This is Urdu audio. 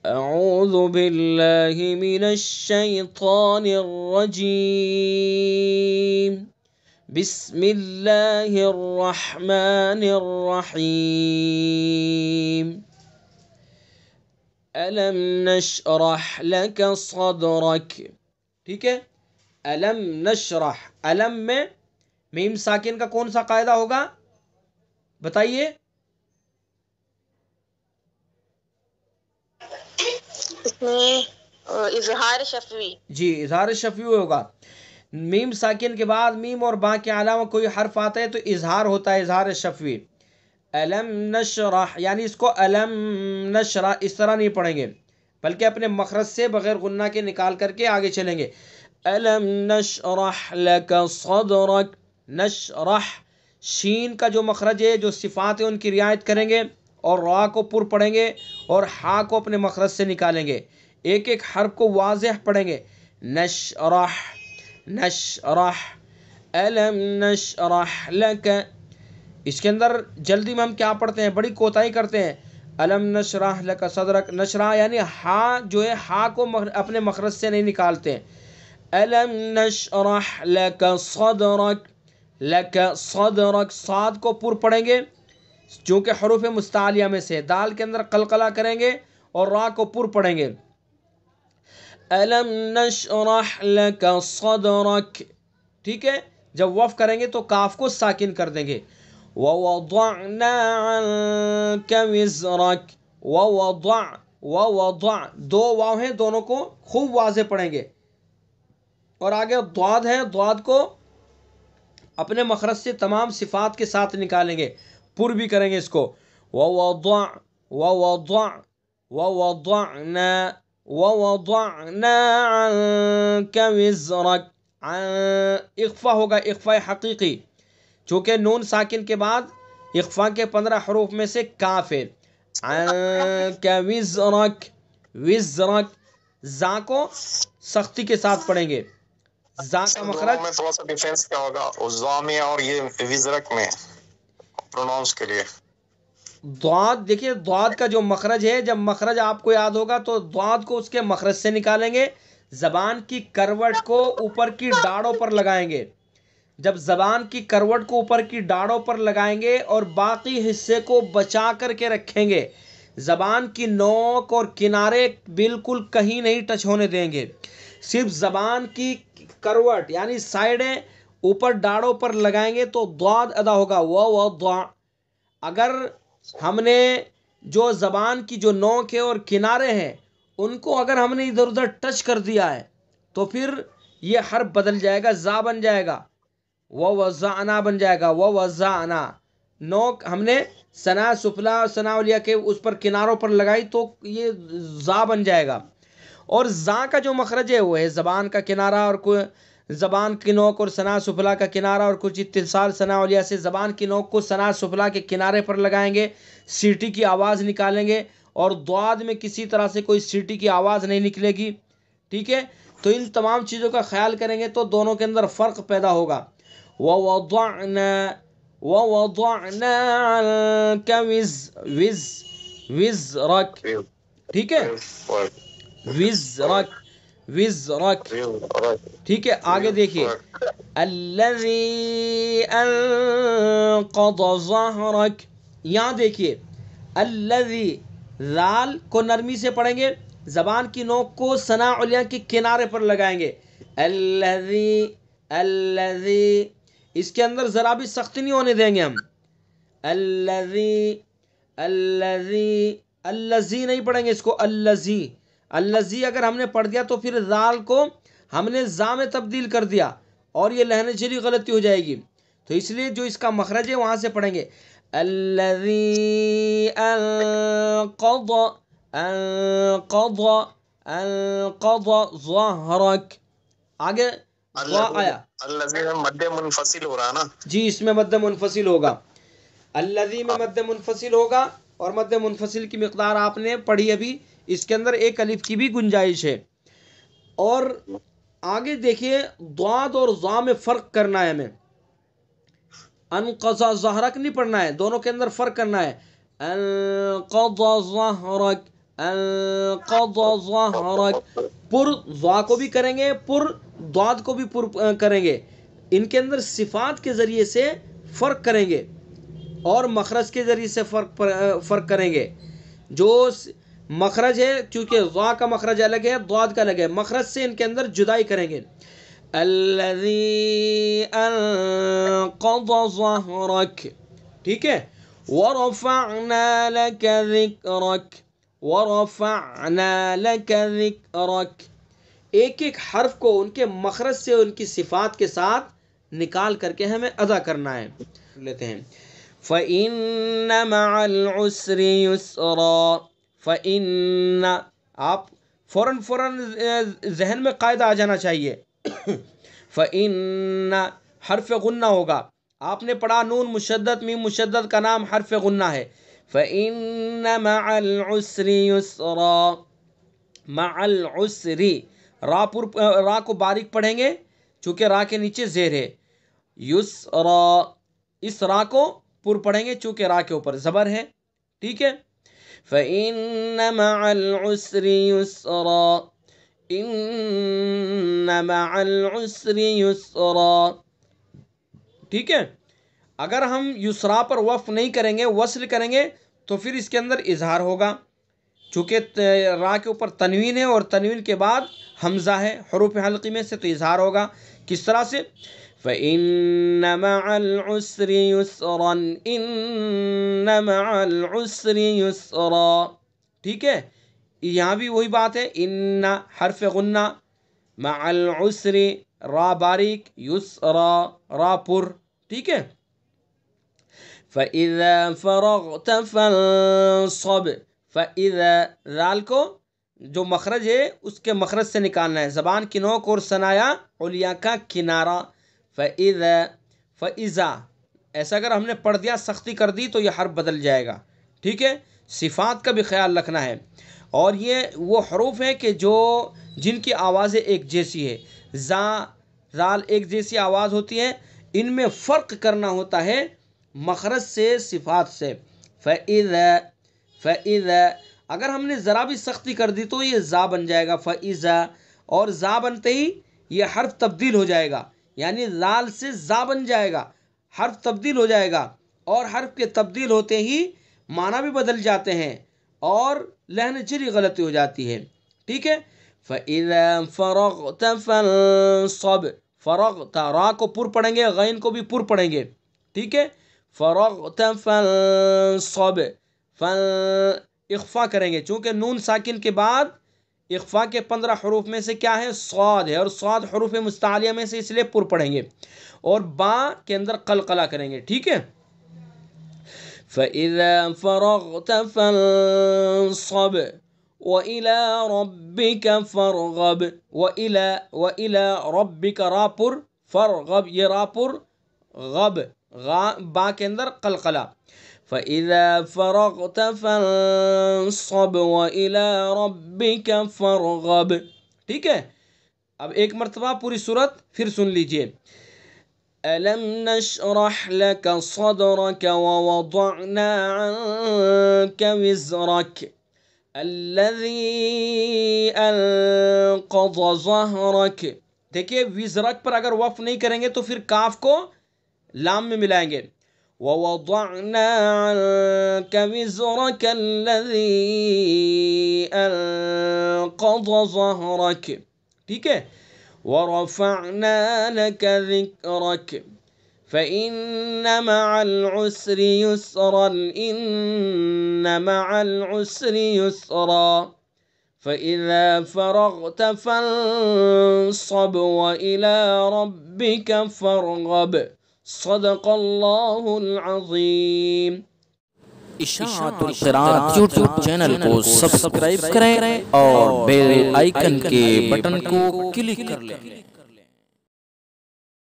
أعوذ بالله من الشيطان الرجيم بسم الله الرحمن الرحيم ألم نشرح لك صدرك. ٹھیک ہے، علم نشرح، علم میں میم ساکن کا کون سا قاعدہ ہوگا بتائیے؟ اس میں اظہار شفوی. جی اظہار شفوی ہوگا. میم ساکن کے بعد میم اور با کے علاوہ کوئی حرف آتا ہے تو اظہار ہوتا ہے، اظہار شفوی. علم نشرح یعنی اس کو علم نشرح اس طرح نہیں پڑھیں گے، بلکہ اپنے مخرج سے بغیر غنہ کے نکال کر کے آگے چلیں گے. علم نشرح لک صدرک. نشرح، شین کا جو مخرج ہے، جو صفات ہیں ان کی رعایت کریں گے اور را کو پر پڑھیں گے اور ہا کو اپنے مخرج سے نکالیں گے. ایک ایک حرف کو واضح پڑھیں گے. نشرح نشرح علم نشرح لک. اس کے اندر جلدی میں ہم کیا پڑھتے ہیں، بڑی کوتاہی کرتے ہیں. علم نشرح لک صدرک، نشرح یعنی ہا جو ہے ہا کو اپنے مخرج سے نہیں نکالتے ہیں. علم نشرح لک صدرک، لک صدرک، صاد کو پر پڑھیں گے چونکہ حروف مستعلیہ میں سے، دال کے اندر قلقلہ کریں گے اور را کو پر پڑھیں گے. علم نشرح لک صدرک. ٹھیک ہے، جب وف کریں گے تو کاف کو ساکن کر دیں گے. ووضعنا عنك وزرك. ووضع دو واو ہیں، دونوں کو خوب واضح پڑھیں گے. اور آگے ضاد ہے، ضاد کو اپنے مخرج سے تمام صفات کے ساتھ نکالیں گے، پر بھی کریں گے اس کو. ووضعنا عنك وزرك. اخفا ہوگا، اخفاء حقیقی، چونکہ نون ساکن کے بعد اخفا کے 15 حروف میں سے کاف ہے. عنك وزرك. وزرك، زا کو سختی کے ساتھ پڑھیں گے. زا کا مخرج میں تھوڑا سا ڈیفرنس کیا ہوگا زا میں اور یہ وزرک میں پروناؤنس کے لیے؟ ضاد، دیکھیے ضاد کا جو مخرج ہے، جب مخرج آپ کو یاد ہوگا تو ضاد کو اس کے مخرج سے نکالیں گے، زبان کی کروٹ کو اوپر کی ڈاڑوں پر لگائیں گے. جب زبان کی کروٹ کو اوپر کی ڈاڑوں پر لگائیں گے اور باقی حصے کو بچا کر کے رکھیں گے، زبان کی نوک اور کنارے بالکل کہیں نہیں ٹچ ہونے دیں گے، صرف زبان کی کروٹ یعنی سائڈیں اوپر ڈاڑوں پر لگائیں گے تو ضاد ادا ہوگا. ووضع. اگر ہم نے جو زبان کی جو نوک ہے اور کنارے ہیں ان کو اگر ہم نے ادھر ادھر ٹچ کر دیا ہے تو پھر یہ حرف بدل جائے گا، زا بن جائے گا، ووضعنا بن جائے گا. ووضعنا، نوک ہم نے ثنا سفلا اور ثنا علیہ کے اس پر کناروں پر لگائی تو یہ زا بن جائے گا. اور زا کا جو مخرج ہے وہ ہے زبان کا کنارہ اور زبان کی نوک اور ثنا سفلا کا کنارہ اور کچھ اتصال ثنا علیہ سے زبان کی نوک کو ثنا سفلا کے کنارے پر لگائیں گے، سیٹی کی آواز نکالیں گے اور ضاد میں کسی طرح سے کوئی سیٹی کی آواز نہیں نکلے گی. ٹھیک ہے، تو ان تمام چیزوں کا خیال کریں گے تو دونوں کے اندر فرق پیدا ہوگا. ووضعنا عنك وزرك. ٹھیک ہے، وزرك وزرك. ٹھیک ہے، آگے دیکھیے. الذي انقض ظهرك. یہاں دیکھیے الذي، لال کو نرمی سے پڑھیں گے، زبان کی نوک کو ثنا علیہ کے کنارے پر لگائیں گے. الذي اس کے اندر ذرا بھی سختی نہیں ہونے دیں گے ہم. الذي نہیں پڑھیں گے اس کو. الذي اگر ہم نے پڑھ دیا تو پھر ذال کو ہم نے زا میں تبدیل کر دیا اور یہ لہنے چلی غلطی ہو جائے گی، تو اس لیے جو اس کا مخرج ہے وہاں سے پڑھیں گے. الذي انقض ظهرك. آگے آیا الذی میں مد منفصل ہو رہا ہے نا؟ جی، اس میں مد منفصل ہوگا. الذی میں مد منفصل ہوگا اور مد منفصل کی مقدار آپ نے پڑھی ابھی، اس کے اندر ایک الف کی بھی گنجائش ہے. اور آگے دیکھیے ضاد اور ضا میں فرق کرنا ہے ہمیں. انقض ظہرک نہیں پڑھنا ہے، دونوں کے اندر فرق کرنا ہے. انقض ظہرک، انقض ظهرك. پر ضا کو بھی کریں گے، پر ضاد کو بھی پر کریں گے. ان کے اندر صفات کے ذریعے سے فرق کریں گے اور مخرج کے ذریعے سے فرق کریں گے. جو مخرج ہے، چونکہ ضا کا مخرج الگ ہے، ضاد کا الگ ہے، مخرج سے ان کے اندر جدائی کریں گے. الذی انقض ظهرك. ٹھیک ہے. ورفعنا لك ذکرک. ورفعنا لك ذکرک. ایک ایک حرف کو ان کے مخرج سے ان کی صفات کے ساتھ نکال کر کے ہمیں ادا کرنا ہے. لیتے ہیں فَإِنَّ مَعَ الْعُسْرِ يُسْرًا. فَإِنَّ آپ فوراً ذہن میں قاعدہ آ جانا چاہیے. فَإِنَّ حرف غنہ ہوگا. آپ نے پڑھا نون مشدد میم مشدد کا نام حرف غنہ ہے. فَإِنَّ مَعَ الْعُسْرِ يُسْرًا. مع العسر، را کو باریک پڑھیں گے چونکہ را کے نیچے زیر ہے. یسرا، اس را کو پر پڑھیں گے چونکہ را کے اوپر زبر ہے. ٹھیک ہے. فَإِنَّ مَعَ الْعُسْرِ يُسْرًا. إِنَّ مَعَ الْعُسْرِ يُسْرًا. ٹھیک ہے. اگر ہم یسرا پر وقف نہیں کریں گے، وصل کریں گے، تو پھر اس کے اندر اظہار ہوگا. چونکہ را کے اوپر تنوین ہے اور تنوین کے بعد حمزہ ہے حروف حلقی میں سے، تو اظہار ہوگا. کس طرح سے؟ فَإِنَّ مَعَ الْعُسْرِ يُسْرًا. إِنَّ مَعَ الْعُسْرِ يُسْرًا. ٹھیک ہے. یہاں بھی وہی بات ہے. ان حرف غنہ، مع العسر را باریک، یسرا را پر. ٹھیک ہے. فَإِذَا فَرَغْتَ فَانصَبْ. فَإِذَا ذال کو جو مخرج ہے اس کے مخرج سے نکالنا ہے. زبان کی نوک اور ثنایا علیا کا کنارہ. فَإِذَا فَإِذَا ایسا اگر ہم نے پڑھ دیا، سختی کر دی، تو یہ حرف بدل جائے گا. ٹھیک ہے. صفات کا بھی خیال رکھنا ہے. اور یہ وہ حروف ہیں کہ جن کی آوازیں ایک جیسی ہے. زا زال ایک جیسی آواز ہوتی ہے. ان میں فرق کرنا ہوتا ہے مخرج سے، صفات سے. فَإِذَا فَإِذَا اگر ہم نے ذرا بھی سختی کر دی تو یہ زا بن جائے گا. فَإِذَا اور زا بنتے ہی یہ حرف تبدیل ہو جائے گا، یعنی لال سے زا بن جائے گا، حرف تبدیل ہو جائے گا. اور حرف کے تبدیل ہوتے ہی معنی بھی بدل جاتے ہیں اور لہن چری غلطی ہو جاتی ہے. ٹھیک ہے. فَإِذَا فَرَغْتَ فَانصَبْ. فرغت را کو پر پڑھیں گے، غین کو بھی پر پڑھیں گے. ٹھیک ہے. فرغت فانصب. اخفا کریں گے چونکہ نون ساکن کے بعد اخفا کے 15 حروف میں سے کیا ہے؟ صاد ہے، اور صاد حروف مستعلیہ میں سے، اس لیے پر پڑھیں گے. اور با کے اندر قلقلہ کریں گے. ٹھیک ہے. فَإِذَا فَرَغْتَ فَانصَبْ وَإِلَى رَبِّكَ فَارْغَب. وَإِلَى رَبِّكَ را پر، فَارْغَب یہ را پر، غب با کے اندر قلقلہ. فَإِذَا فَرَغْتَ فَانصَبْ وَإِلَى رَبِّكَ فَارْغَب. ٹھیک ہے. اب ایک مرتبہ پوری سورت پھر سن لیجئے. أَلَمْ نَشْرَحْ لَكَ صَدْرَكَ وَوَضَعْنَا عَنْكَ وِزْرَكَ الَّذِي أَنقَضَ ظَهْرَكَ. دیکھیے وزرک پر اگر وقف نہیں کریں گے تو پھر کاف کو لام میں ملائیں گے. وَوَضَعْنَا عَنْكَ وِزْرَكَ الَّذِي أَنقَضَ ظَهْرَكَ. ٹھیک ہے. وَرَفَعْنَا لَكَ ذِكْرَكَ فَإِنَّ مَعَ الْعُسْرِ يُسْرًا. إِنَّ مَعَ الْعُسْرِ يُسْرًا. فَإِذَا فَرَغْتَ فَانصَبْ وَإِلَى رَبِّكَ فَارْغَب. صدق اللہ العظیم. اشاعت القراءات یوٹیوب چینل کو سبسکرائب کریں اور بیل آئیکن کے بٹن کو کلک کر لیں.